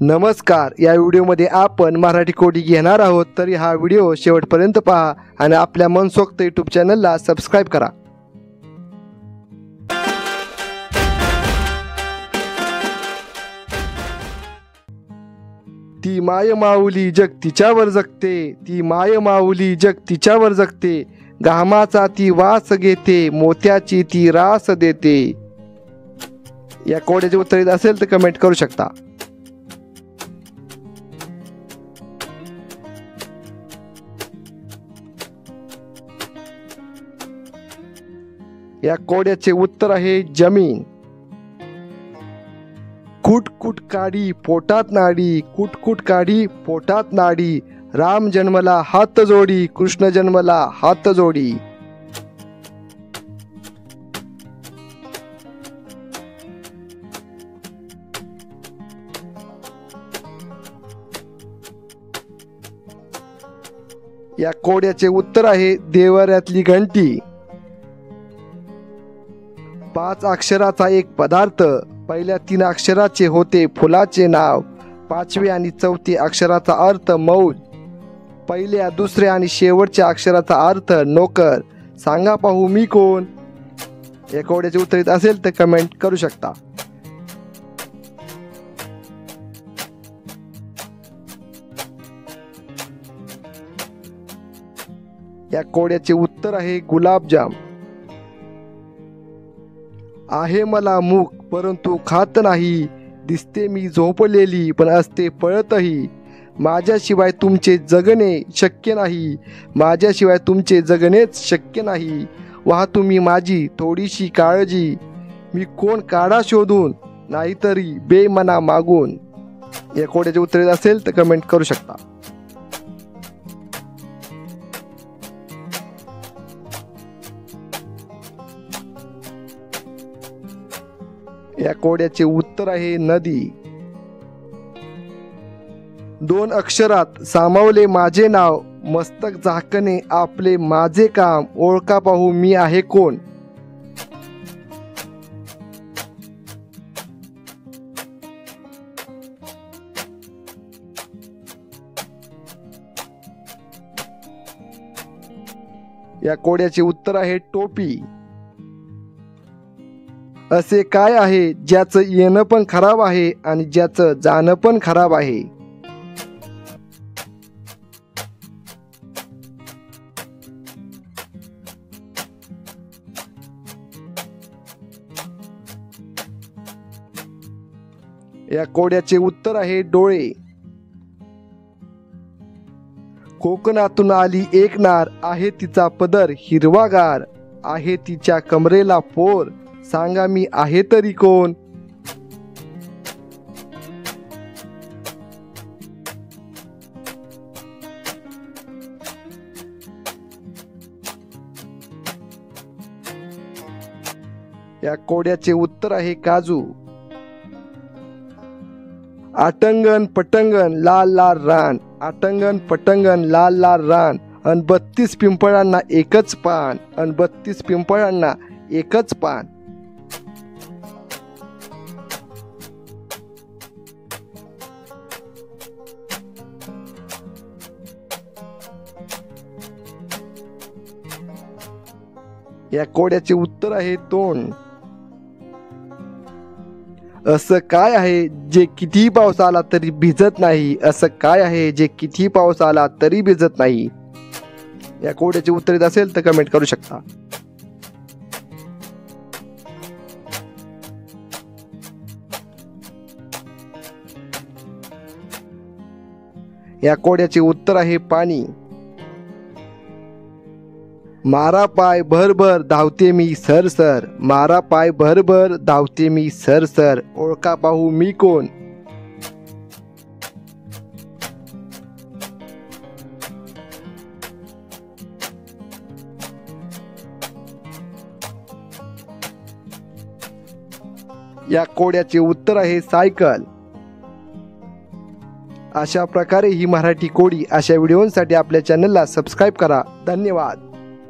नमस्कार, या व्हिडिओमध्ये आपण मराठी कोडी घेणार आहोत, तरी हा व्हिडिओ शेवटपर्यंत पहा आणि आपल्या मनसोक्त यूट्यूब चॅनलला सबस्क्राइब करा। ती माय माऊली जग तिच्यावर जगते, ती माय माऊली जग तिच्यावर जगते, घामाचा ती वास घेते, मोत्याची ती रास देते। या कोड्याचे उत्तर येत असेल तर कमेंट करू शकता। या कोड्याचे उत्तर आहे जमीन। कुट कुट काडी पोटात नाडी, कुट कुट काडी पोटात नाडी, राम जन्मला हात जोडी, कृष्ण जन्मला हात जोडी। या कोड्याचे उत्तर आहे देवाऱ्यातली घंटी। 5 अक्षराचा एक पदार्थ, पहिल्या 3 अक्षराचे होते फुलाचे नाव, 5वे आणि 4थी अक्षराचा अर्थ मौज, पहिल्या 2ऱ्या आणि शेवटच्या अक्षराचा अर्थ नोकर। सांगा पाहू मी कोण? या कोड्याचे उत्तर येत असेल तर कमेंट करू शकता। या कोड्याचे उत्तर आहे गुलाबजाम। आहे मला मुख परंतु खात नाही, दिसते मी झोपलेली पण असते पळतही, माझ्याशिवाय तुमचे जगणे शक्य नाही, माझ्याशिवाय तुमचे जगणेच शक्य नाही, व्हा तुम्ही माझी थोडीशी काळजी, मी कोण काढा शोधून नाहीतरी बेमना मागून। या कोड्याचे उत्तर असेल तर कमेंट करू शकता। या कोड्याचे उत्तर आहे नदी। 2 अक्षरात सामावले माझे नाव, मस्तक झाकणे आपले माझे काम, ओळखा पाहू मी आहे कोण? या कोड्याचे उत्तर आहे टोपी। असे काय आहे ज्याचं येणं पण खराब आहे आणि ज्याचं जाणं पण खराब आहे? या कोड्याचे उत्तर आहे डोळे। कोकणातून आली एक नार, आहे तिचा पदर हिरवागार, आहे तिच्या कमरेला पोर, सांगा मी आहे तरी कोण? या कोड्याचे उत्तर आहे काजू। आटंगन पटंगन लाल लाल रान, आटंगन पटंगन लाल लाल रान, अन 32 पिंपळांना एकच पान, अन 32 पिंपळांना एकच पान। या कोड्याचे उत्तर आहे तोंड। असं काय आहे जे कितीही पाऊस आला तरी भिजत नाही, असं काय आहे जे कितीही पाऊस आला तरी भिजत नाही? या कोड्याचे उत्तर येत असेल तर कमेंट करू शकता। या कोड्याचे उत्तर आहे पाणी। मारा पाय भरभर धावते मी सरसर, मारा पाय भरभर धावते मी सरसर, ओळखा पाहू मी कोण? या कोड्याचे उत्तर आहे सायकल। अशा प्रकारे ही मराठी कोडी अशा व्हिडिओंसाठी आपल्या चॅनलला सबस्क्राइब करा। धन्यवाद।